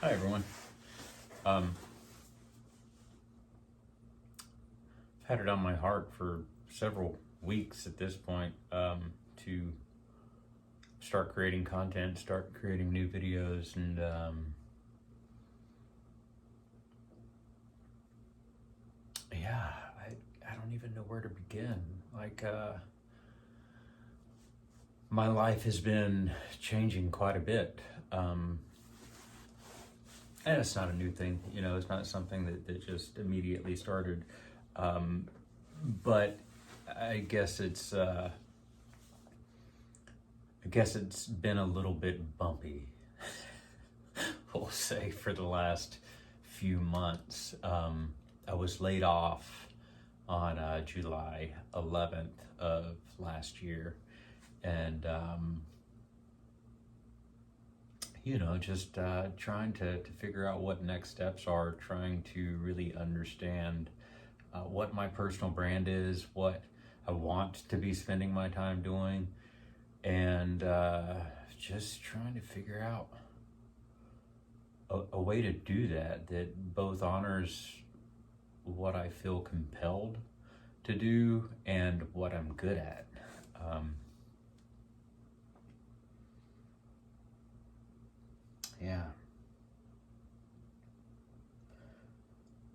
Hi everyone. I've had it on my heart for several weeks at this point to start creating content, start creating new videos, and I don't even know where to begin. My life has been changing quite a bit. And it's not a new thing, it's not something that just immediately started. But I guess it's been a little bit bumpy, we'll say, for the last few months. I was laid off on July 11th of last year, and just trying to figure out what next steps are, trying to really understand what my personal brand is, what I want to be spending my time doing, and just trying to figure out a way to do that both honors what I feel compelled to do and what I'm good at.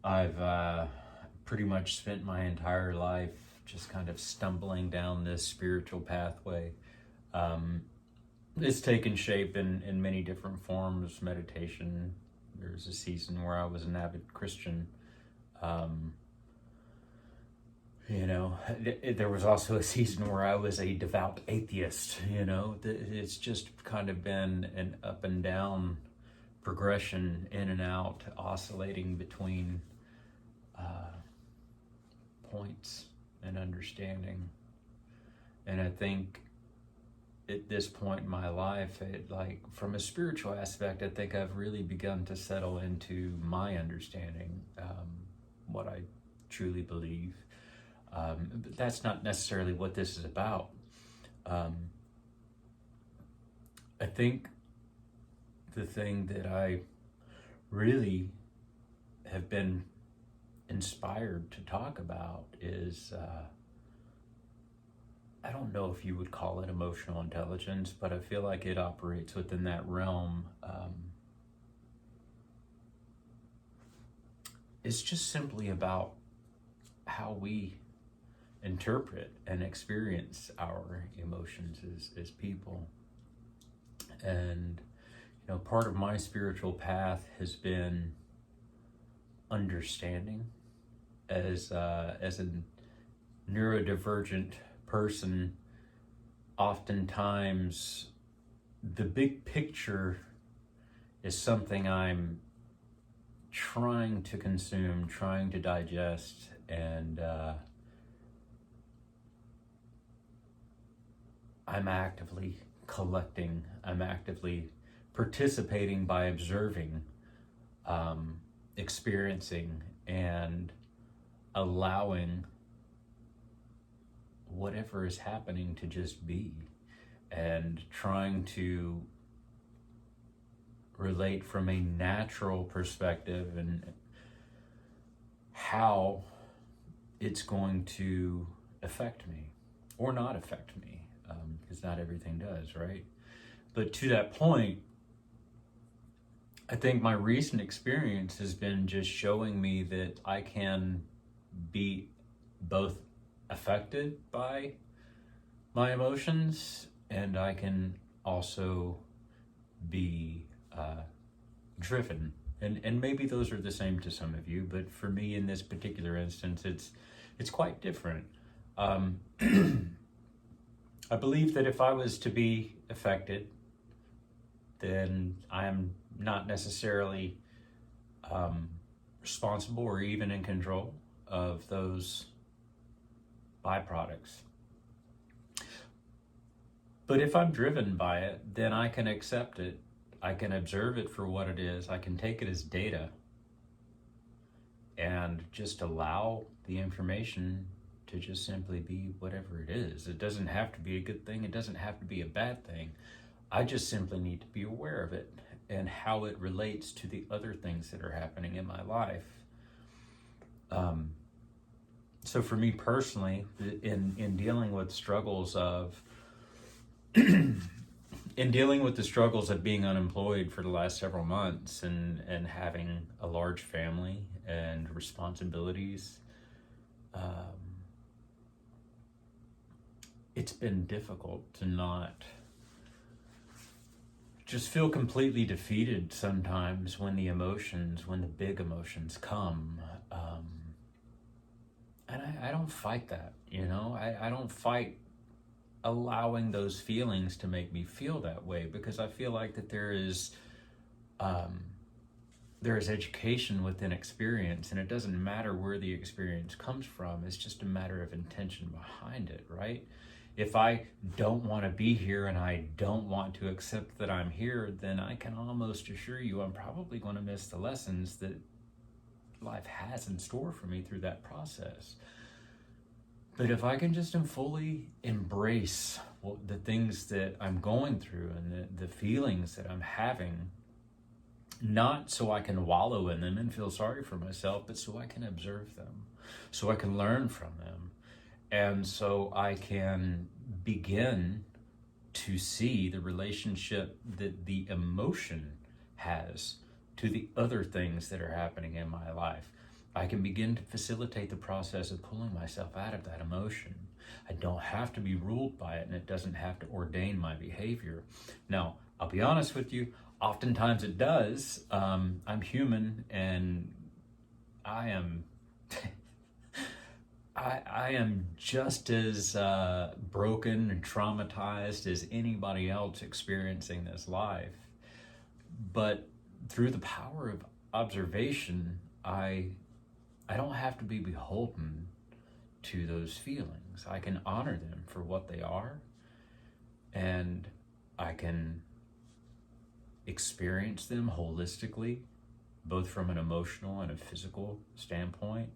I've pretty much spent my entire life just kind of stumbling down this spiritual pathway. It's taken shape in many different forms. Meditation. There's a season where I was an avid Christian. There was also a season where I was a devout atheist. It's just kind of been an up and down progression, in and out, oscillating between points and understanding. And I think at this point in my life, from a spiritual aspect, I think I've really begun to settle into my understanding, what I truly believe. But that's not necessarily what this is about. I think the thing that I really have been inspired to talk about is, I don't know if you would call it emotional intelligence, but I feel like it operates within that realm. It's just simply about how we interpret and experience our emotions as people. And part of my spiritual path has been understanding. As a neurodivergent person, oftentimes the big picture is something I'm trying to consume, trying to digest, and I'm actively collecting, I'm actively participating by observing, experiencing, and allowing whatever is happening to just be, and trying to relate from a natural perspective and how it's going to affect me or not affect me, because not everything does, right? But to that point, I think my recent experience has been just showing me that I can be both affected by my emotions, and I can also be driven. And maybe those are the same to some of you, but for me in this particular instance, it's quite different. I believe that if I was to be affected, then I am not necessarily responsible or even in control of those byproducts. But if I'm driven by it, then I can accept it. I can observe it for what it is. I can take it as data and just allow the information to just simply be whatever it is. It doesn't have to be a good thing. It doesn't have to be a bad thing. I just simply need to be aware of it. and how it relates to the other things that are happening in my life. So for me personally, in dealing with struggles of in dealing with the struggles of being unemployed for the last several months and having a large family and responsibilities, it's been difficult to not just feel completely defeated sometimes when the big emotions come. And I don't fight that, I don't fight allowing those feelings to make me feel that way, because I feel like that there is education within experience, and it doesn't matter where the experience comes from. It's just a matter of intention behind it, right? If I don't want to be here and I don't want to accept that I'm here, then I can almost assure you I'm probably going to miss the lessons that life has in store for me through that process. But if I can just fully embrace the things that I'm going through and the feelings that I'm having, not so I can wallow in them and feel sorry for myself, but so I can observe them, so I can learn from them, and so I can begin to see the relationship that the emotion has to the other things that are happening in my life. I can begin to facilitate the process of pulling myself out of that emotion. I don't have to be ruled by it, and it doesn't have to ordain my behavior. Now, I'll be honest with you, oftentimes it does. I'm human, and I am I am just as broken and traumatized as anybody else experiencing this life. But through the power of observation, I don't have to be beholden to those feelings. I can honor them for what they are, and I can experience them holistically, both from an emotional and a physical standpoint.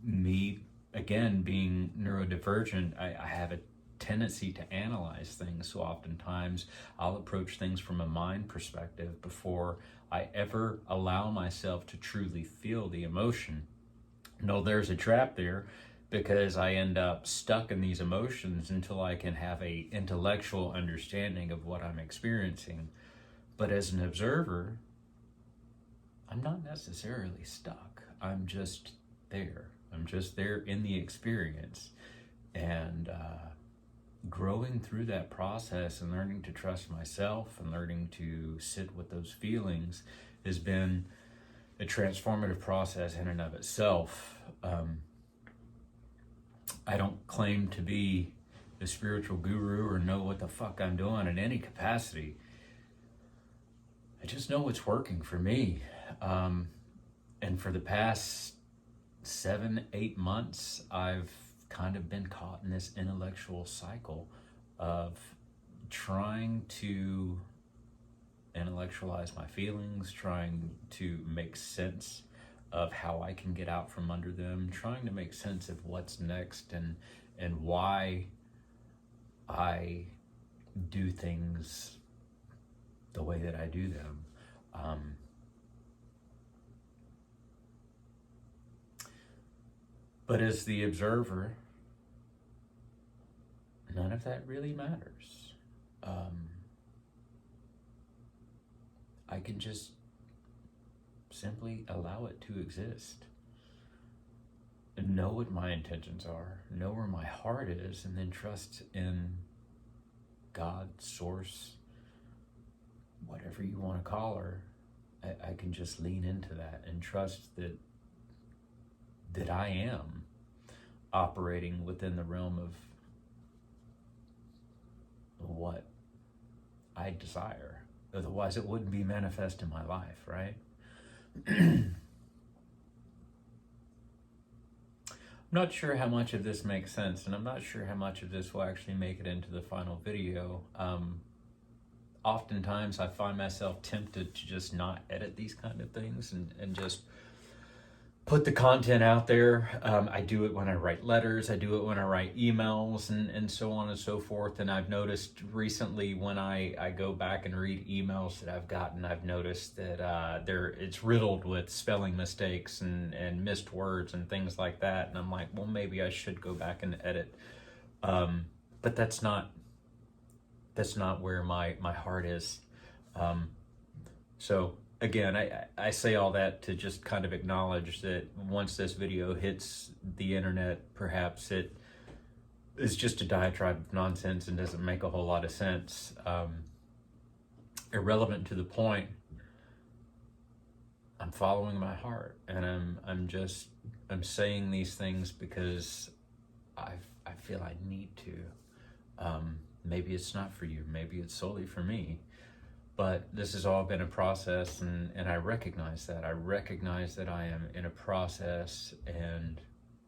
Me, again, being neurodivergent, I have a tendency to analyze things, so oftentimes I'll approach things from a mind perspective before I ever allow myself to truly feel the emotion. No, there's a trap there, because I end up stuck in these emotions until I can have a intellectual understanding of what I'm experiencing. But as an observer, I'm not necessarily stuck. I'm just there. I'm just there in the experience, and growing through that process and learning to trust myself and learning to sit with those feelings has been a transformative process in and of itself. I don't claim to be a spiritual guru or know what the fuck I'm doing in any capacity. I just know what's working for me. And for the past 7-8 months, I've kind of been caught in this intellectual cycle of trying to intellectualize my feelings, trying to make sense of how I can get out from under them, trying to make sense of what's next and why I do things the way that I do them. But as the observer, none of that really matters. I can just simply allow it to exist, and know what my intentions are, know where my heart is, and then trust in God, source, whatever you want to call her. I can just lean into that and trust that I am operating within the realm of what I desire. Otherwise, it wouldn't be manifest in my life, right? I'm not sure how much of this makes sense, and I'm not sure how much of this will actually make it into the final video. Oftentimes, I find myself tempted to just not edit these kind of things and just put the content out there. I do it when I write letters, I do it when I write emails, and so on and so forth. And I've noticed recently when I go back and read emails that I've gotten, I've noticed that it's riddled with spelling mistakes and missed words and things like that. And I'm like, well, maybe I should go back and edit. But that's not where my heart is. So again, I say all that to just kind of acknowledge that once this video hits the internet, perhaps it is just a diatribe of nonsense and doesn't make a whole lot of sense. Irrelevant to the point. I'm following my heart, and I'm saying these things because I feel I need to. Maybe it's not for you. Maybe it's solely for me. But this has all been a process, and I recognize that. I recognize that I am in a process, and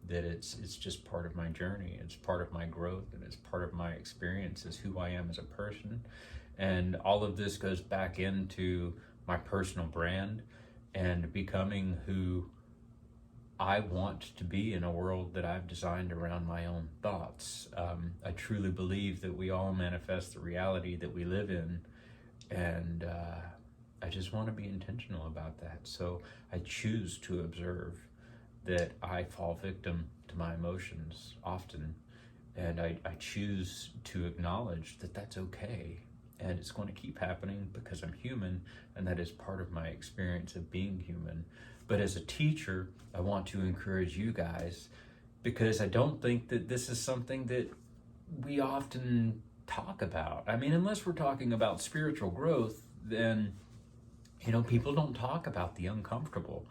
that it's just part of my journey. It's part of my growth, and it's part of my experience as who I am as a person. And all of this goes back into my personal brand and becoming who I want to be in a world that I've designed around my own thoughts. I truly believe that we all manifest the reality that we live in. And I just want to be intentional about that. So I choose to observe that I fall victim to my emotions often. And I choose to acknowledge that that's okay. And it's going to keep happening because I'm human, and that is part of my experience of being human. But as a teacher, I want to encourage you guys, because I don't think that this is something that we often talk about. I mean, unless we're talking about spiritual growth, then, people don't talk about the uncomfortable.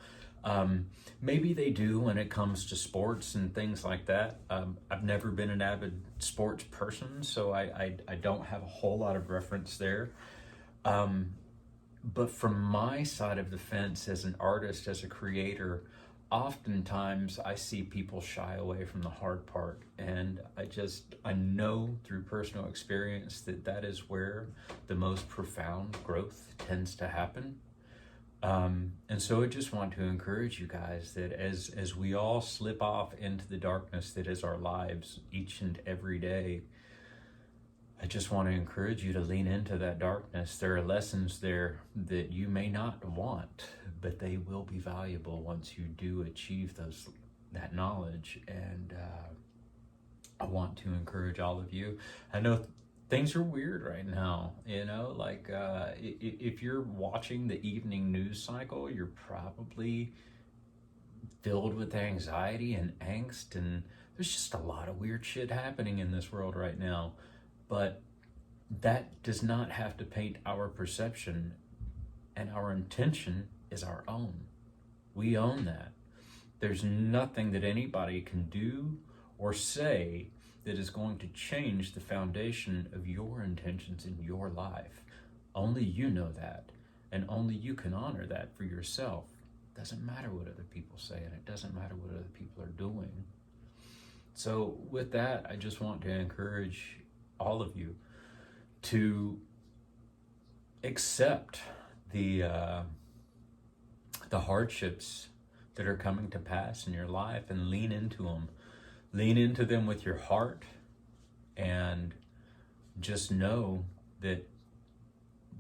Maybe they do when it comes to sports and things like that. I've never been an avid sports person, so I don't have a whole lot of reference there. But from my side of the fence as an artist, as a creator, oftentimes I see people shy away from the hard part. And I know through personal experience that is where the most profound growth tends to happen. And so I just want to encourage you guys that as we all slip off into the darkness that is our lives each and every day, I just want to encourage you to lean into that darkness. There are lessons there that you may not want, but they will be valuable once you do achieve that knowledge. And I want to encourage all of you. I know things are weird right now, if you're watching the evening news cycle, you're probably filled with anxiety and angst, and there's just a lot of weird shit happening in this world right now. But that does not have to paint our perception, and our intention is our own. We own that. There's nothing that anybody can do or say that is going to change the foundation of your intentions in your life. Only you know that, and only you can honor that for yourself. It doesn't matter what other people say, and it doesn't matter what other people are doing. So with that, I just want to encourage all of you to accept the hardships that are coming to pass in your life and lean into them. Lean into them with your heart, and just know that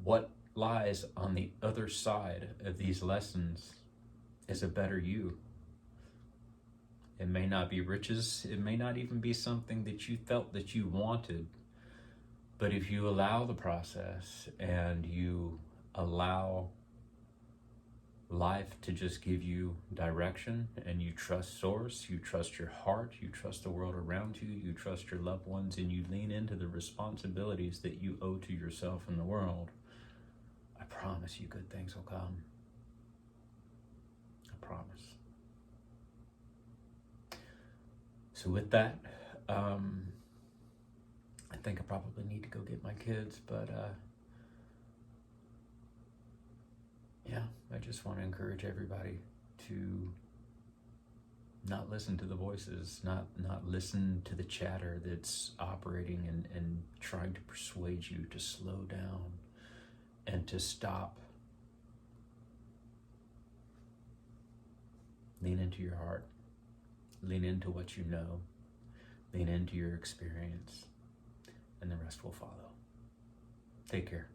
what lies on the other side of these lessons is a better you. It may not be riches, it may not even be something that you felt that you wanted, but if you allow the process and you allow life to just give you direction, and you trust source, you trust your heart, you trust the world around you, you trust your loved ones, and you lean into the responsibilities that you owe to yourself and the world, I promise you good things will come. I promise. So with that, I think I probably need to go get my kids, but yeah, I just want to encourage everybody to not listen to the voices, not listen to the chatter that's operating and trying to persuade you to slow down and to stop Lean into your heart. Lean into what you know. Lean into your experience. And the rest will follow. Take care.